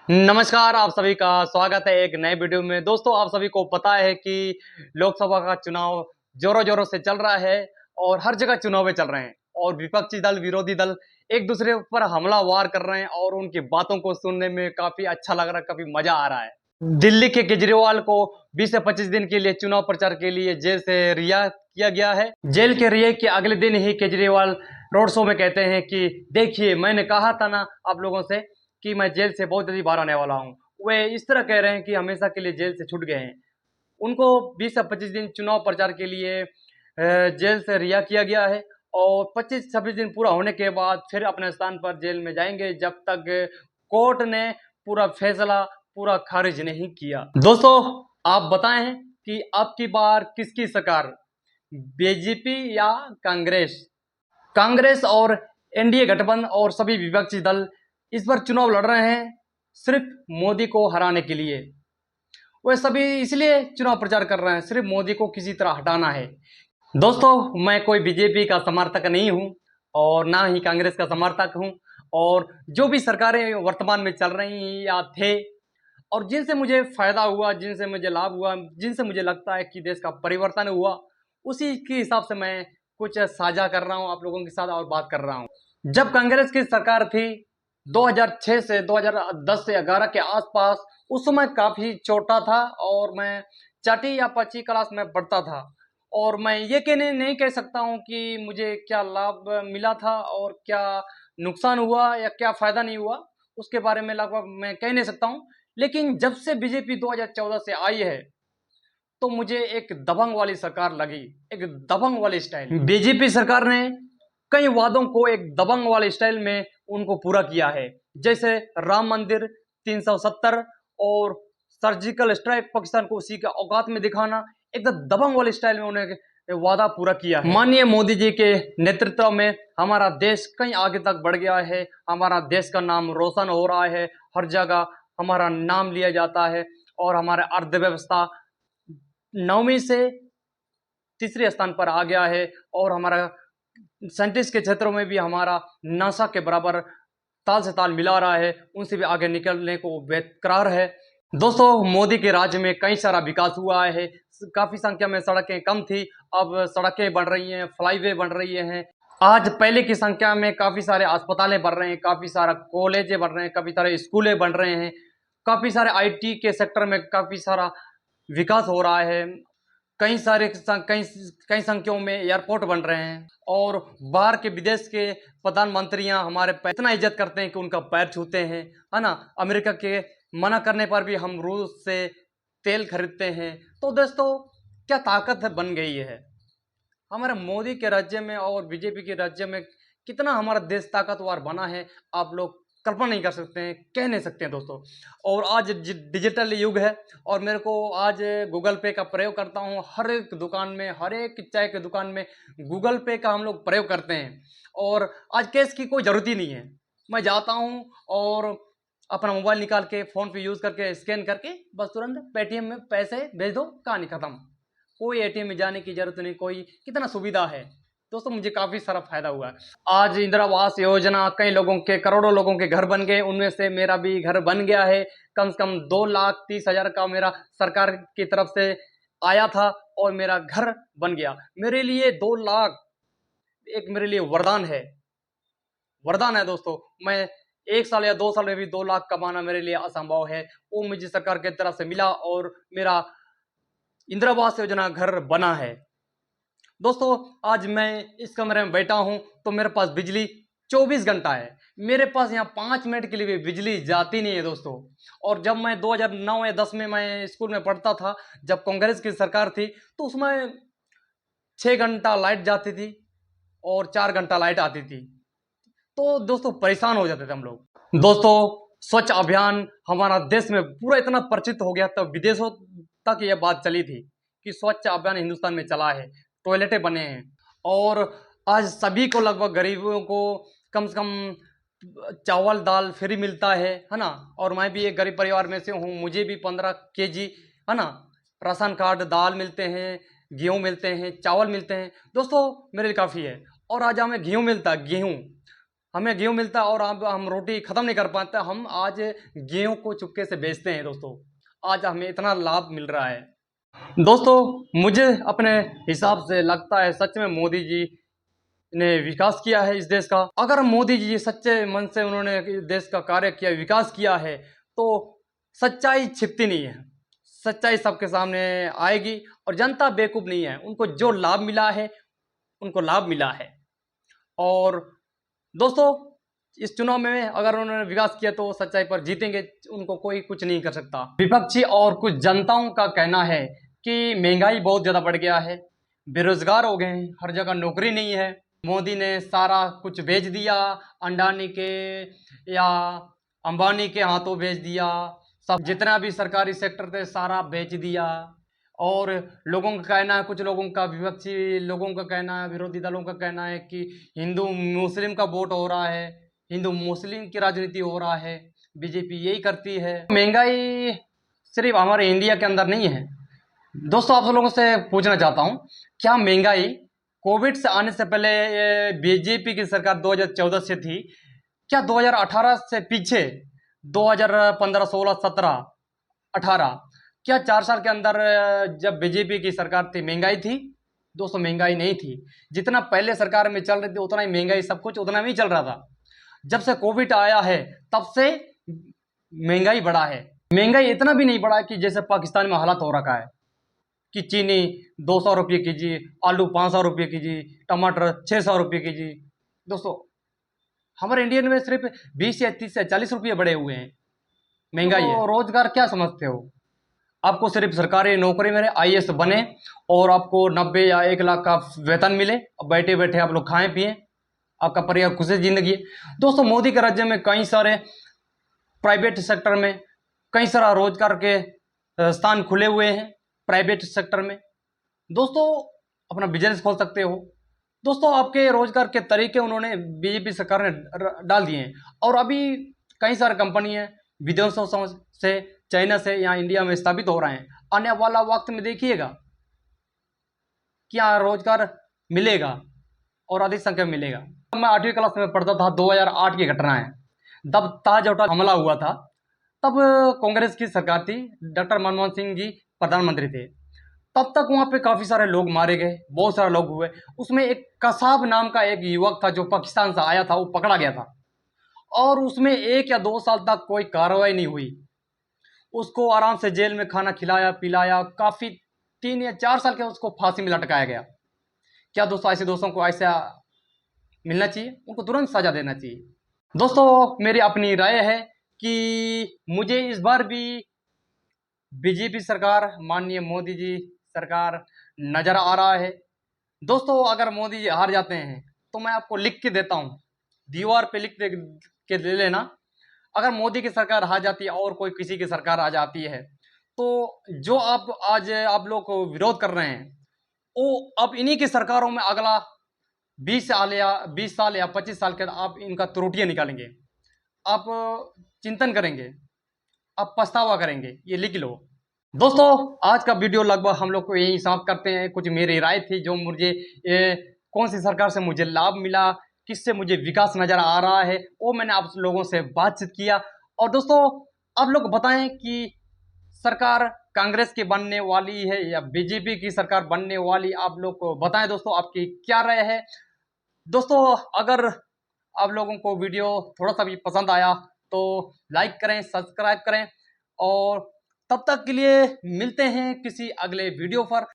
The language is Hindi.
नमस्कार, आप सभी का स्वागत है एक नए वीडियो में। दोस्तों, आप सभी को पता है कि लोकसभा का चुनाव ज़ोरों-ज़ोरों से चल रहा है और हर जगह चुनाव चल रहे हैं और विपक्षी दल, विरोधी दल एक-दूसरे पर हमला-वार कर रहे हैं और उनकी बातों को सुनने में काफ़ी अच्छा लग रहा है, काफ़ी मज़ा आ रहा है। दिल्ली के केजरीवाल को 20 से 25 दिन के लिए चुनाव प्रचार के लिए जेल से रिहा किया गया है। जेल के रिहा के अगले दिन ही केजरीवाल रोड शो में कहते हैं कि देखिए, मैंने कहा था ना आप लोगों से कि मैं जेल से बहुत जल्दी बाहर आने वाला हूँ। वे इस तरह कह रहे हैं कि हमेशा के लिए जेल से छूट गए हैं। उनको 20 से 25 दिन चुनाव प्रचार के लिए जेल से रिहा किया गया है और 25-26 दिन पूरा होने के बाद फिर अपने स्थान पर जेल में जाएँगे जब तक कोर्ट ने पूरा फैसला पूरा खारिज नहीं किया। दोस्तों, आप बताएँ कि अब की बार किसकी सरकार? बीजेपी या कांग्रेस? कांग्रेस और एनडीए गठबंधन और सभी विपक्षी दल इस बार चुनाव लड़ रहे हैं सिर्फ मोदी को हराने के लिए। वे सभी इसलिए चुनाव प्रचार कर रहे हैं, सिर्फ मोदी को किसी तरह हटाना है। दोस्तों, मैं कोई बीजेपी का समर्थक नहीं हूँ और ना ही कांग्रेस का समर्थक हूँ और जो भी सरकारें वर्तमान में चल रही हैं या थे और जिनसे मुझे फ़ायदा हुआ, जिनसे मुझे लाभ हुआ, जिनसे मुझे लगता है कि देश का परिवर्तन हुआ, उसी के हिसाब से मैं कुछ साझा कर रहा हूँ आप लोगों के साथ और बात कर रहा हूँ। जब कांग्रेस की सरकार थी 2006 से 2010 से 11 के आसपास, उस समय काफ़ी छोटा था और मैं छठी या 5वीं क्लास में पढ़ता था और मैं ये कहने नहीं कह सकता हूँ कि मुझे क्या लाभ मिला था और क्या नुकसान हुआ या क्या फ़ायदा नहीं हुआ, उसके बारे में लगभग मैं कह नहीं सकता हूँ। लेकिन जब से बीजेपी 2014 से आई है, तो मुझे एक दबंग वाली सरकार लगी, एक दबंग वाली स्टाइल। बीजेपी सरकार ने कई वादों को एक दबंग वाले स्टाइल में उनको पूरा किया है। जैसे राम मंदिर, 370 और सर्जिकल स्ट्राइक पाकिस्तान को उसी के औकात में दिखाना, एकदम दबंग वाले स्टाइल में उन्हें वादा पूरा किया है। माननीय मोदी जी के नेतृत्व में हमारा देश कहीं आगे तक बढ़ गया है, हमारा देश का नाम रोशन हो रहा है, हर जगह हमारा नाम लिया जाता है और हमारा अर्थव्यवस्था 9वीं से तीसरे स्थान पर आ गया है और हमारा साइंटिस्ट के क्षेत्रों में भी हमारा नासा के बराबर ताल से ताल मिला रहा है, उनसे भी आगे निकलने को बेकरार है। दोस्तों, मोदी के राज्य में कई सारा विकास हुआ है, काफ़ी संख्या में सड़कें कम थी, अब सड़कें बन रही हैं, फ्लाईवे बन रही हैं। आज पहले की संख्या में काफ़ी सारे अस्पतालें बन रहे हैं, काफ़ी सारा कॉलेजें बन रहे हैं, काफ़ी सारे स्कूलें बन रहे हैं, काफ़ी सारे आईटी के सेक्टर में काफ़ी सारा विकास हो रहा है। कई सारे कई कई संख्याओं में एयरपोर्ट बन रहे हैं और बाहर के विदेश के प्रधानमंत्रियां हमारे इतना इज्जत करते हैं कि उनका पैर छूते हैं, है ना? अमेरिका के मना करने पर भी हम रूस से तेल खरीदते हैं। तो दोस्तों, क्या ताकत है बन गई है हमारे मोदी के राज्य में और बीजेपी के राज्य में। कितना हमारा देश ताकतवर बना है, आप लोग कल्पना नहीं कर सकते हैं, कह नहीं सकते हैं दोस्तों। और आज डिजिटल युग है और मेरे को आज गूगल पे का प्रयोग करता हूँ। हर एक दुकान में, हर एक चाय की दुकान में गूगल पे का हम लोग प्रयोग करते हैं और आज कैश की कोई ज़रूरत ही नहीं है। मैं जाता हूँ और अपना मोबाइल निकाल के फ़ोन पे यूज़ करके स्कैन करके बस तुरंत पेटीएम में पैसे भेज दो, कहानी खत्म। कोई एटीएम में जाने की ज़रूरत नहीं, कोई कितना सुविधा है। दोस्तों, मुझे काफ़ी सारा फ़ायदा हुआ है। आज इंदिरा आवास योजना कई लोगों के, करोड़ों लोगों के घर बन गए, उनमें से मेरा भी घर बन गया है। कम से कम 2,30,000 का मेरा सरकार की तरफ से आया था और मेरा घर बन गया। मेरे लिए 2 लाख एक मेरे लिए वरदान है। वरदान है दोस्तों। मैं 1 साल या 2 साल में भी 2 लाख कमाना मेरे लिए असंभव है। वो मुझे सरकार की तरफ से मिला और मेरा इंदिरा आवास योजना घर बना है। दोस्तों, आज मैं इस कमरे में बैठा हूँ तो मेरे पास बिजली 24 घंटा है। मेरे पास यहाँ 5 मिनट के लिए भी बिजली जाती नहीं है दोस्तों। और जब मैं 2009 या 10 में मैं स्कूल में पढ़ता था, जब कांग्रेस की सरकार थी, तो उसमें 6 घंटा लाइट जाती थी और 4 घंटा लाइट आती थी। तो दोस्तों, परेशान हो जाते थे हम लोग। दोस्तों, स्वच्छ अभियान हमारा देश में पूरा इतना परिचित हो गया, तब विदेशों तक यह बात चली थी कि स्वच्छ अभियान हिंदुस्तान में चला है, टॉयलेटें बने हैं और आज सभी को, लगभग गरीबों को कम से कम चावल दाल फ्री मिलता है ना? और मैं भी एक गरीब परिवार में से हूँ, मुझे भी 15 केजी, है ना, राशन कार्ड, दाल मिलते हैं, गेहूँ मिलते हैं, चावल मिलते हैं। दोस्तों, मेरे लिए काफ़ी है। और आज हमें गेहूँ मिलता है, गेहूँ, हमें गेहूं मिलता है और हम रोटी खत्म नहीं कर पाते, हम आज गेहूं को चुपके से बेचते हैं दोस्तों। आज हमें इतना लाभ मिल रहा है दोस्तों। मुझे अपने हिसाब से लगता है सच में मोदी जी ने विकास किया है इस देश का। अगर मोदी जी सच्चे मन से उन्होंने देश का कार्य किया, विकास किया है, तो सच्चाई छिपती नहीं है, सच्चाई सबके सामने आएगी। और जनता बेवकूफ नहीं है, उनको जो लाभ मिला है उनको लाभ मिला है। और दोस्तों इस चुनाव में अगर उन्होंने विकास किया तो सच्चाई पर जीतेंगे, उनको कोई कुछ नहीं कर सकता। विपक्षी और कुछ जनताओं का कहना है कि महंगाई बहुत ज्यादा बढ़ गया है, बेरोजगार हो गए हैं, हर जगह नौकरी नहीं है, मोदी ने सारा कुछ बेच दिया, अंडानी के या अंबानी के हाथों बेच दिया, सब जितना भी सरकारी सेक्टर थे सारा बेच दिया। और लोगों का कहना है, कुछ लोगों का, विपक्षी लोगों का कहना है, विरोधी दलों का कहना है कि हिंदू मुस्लिम का वोट हो रहा है, हिंदू मुस्लिम की राजनीति हो रहा है, बीजेपी यही करती है। महंगाई सिर्फ हमारे इंडिया के अंदर नहीं है दोस्तों। आप लोगों से पूछना चाहता हूं, क्या महंगाई कोविड से आने से पहले बीजेपी की सरकार 2014 से थी, क्या 2018 से पीछे 2015, 16, 17, 18, क्या 4 साल के अंदर जब बीजेपी की सरकार थी महंगाई थी? दोस्तों महंगाई नहीं थी। जितना पहले सरकार में चल रही थी उतना ही महंगाई, सब कुछ उतना ही चल रहा था। जब से कोविड आया है तब से महंगाई बढ़ा है। महंगाई इतना भी नहीं बढ़ा कि जैसे पाकिस्तान में हालत हो रखा है कि चीनी 200 रुपये केजी, आलू 500 रुपये केजी, टमाटर 600 रुपये केजी। दोस्तों हमारे इंडियन में सिर्फ 20 या 30 या 40 रुपये बढ़े हुए हैं महंगाई है। तो रोजगार क्या समझते हो? आपको सिर्फ सरकारी नौकरी में आईएएस बने और आपको 90 या 1 लाख का वेतन मिले, बैठे बैठे आप लोग खाएं पिए, आपका परिवार खुशी जिंदगी है। दोस्तों मोदी के राज्य में कई सारे प्राइवेट सेक्टर में कई सारा रोजगार के स्थान खुले हुए हैं प्राइवेट सेक्टर में। दोस्तों अपना बिजनेस खोल सकते हो। दोस्तों आपके रोजगार के तरीके उन्होंने बीजेपी सरकार ने डाल दिए हैं। और अभी कई सारी कंपनी है विदेशों से, चाइना से यहाँ इंडिया में स्थापित हो रहे हैं। आने वाला वक्त में देखिएगा क्या रोजगार मिलेगा और अधिक संख्या में मिलेगा। मैं 8वीं क्लास में पढ़ता था, 2008 की घटना है। तब ताज होटल हमला हुआ था, तब कांग्रेस की सरकार थी, डॉक्टर मनमोहन सिंह जी प्रधानमंत्री थे। तब तक वहां पे काफी सारे लोग मारे गए, बहुत सारे लोग हुए। उसमें एक कसाब नाम का एक युवक था जो पाकिस्तान से आया था, वो पकड़ा गया था और उसमें 1 या 2 साल तक कोई कार्रवाई नहीं हुई। उसको आराम से जेल में खाना खिलाया पिलाया, काफी 3 या 4 साल के उसको फांसी में लटकाया गया। क्या दोस्तों ऐसे दोस्तों को ऐसा मिलना चाहिए? उनको तुरंत सजा देना चाहिए। दोस्तों मेरी अपनी राय है कि मुझे इस बार भी बीजेपी सरकार, माननीय मोदी जी सरकार नजर आ रहा है। दोस्तों अगर मोदी जी हार जाते हैं तो मैं आपको लिख के देता हूं, दीवार पे लिख के ले लेना। अगर मोदी की सरकार हार जाती है और कोई किसी की सरकार आ जाती है तो जो आप आज आप लोग को विरोध कर रहे हैं वो अब इन्हीं की सरकारों में अगला 20 साल या 25 साल के आप इनका त्रुटियां निकालेंगे, आप चिंतन करेंगे, आप पछतावा करेंगे, ये लिख लो। दोस्तों आज का वीडियो लगभग हम लोग को यही समाप्त करते हैं। कुछ मेरी राय थी जो मुझे कौन सी सरकार से मुझे लाभ मिला, किससे मुझे विकास नजर आ रहा है, वो मैंने आप लोगों से बातचीत किया। और दोस्तों आप लोग बताएं कि सरकार कांग्रेस की बनने वाली है या बीजेपी की सरकार बनने वाली, आप लोग को बताएं दोस्तों आपकी क्या राय है। दोस्तों अगर आप लोगों को वीडियो थोड़ा सा भी पसंद आया तो लाइक करें, सब्सक्राइब करें और तब तक के लिए मिलते हैं किसी अगले वीडियो पर।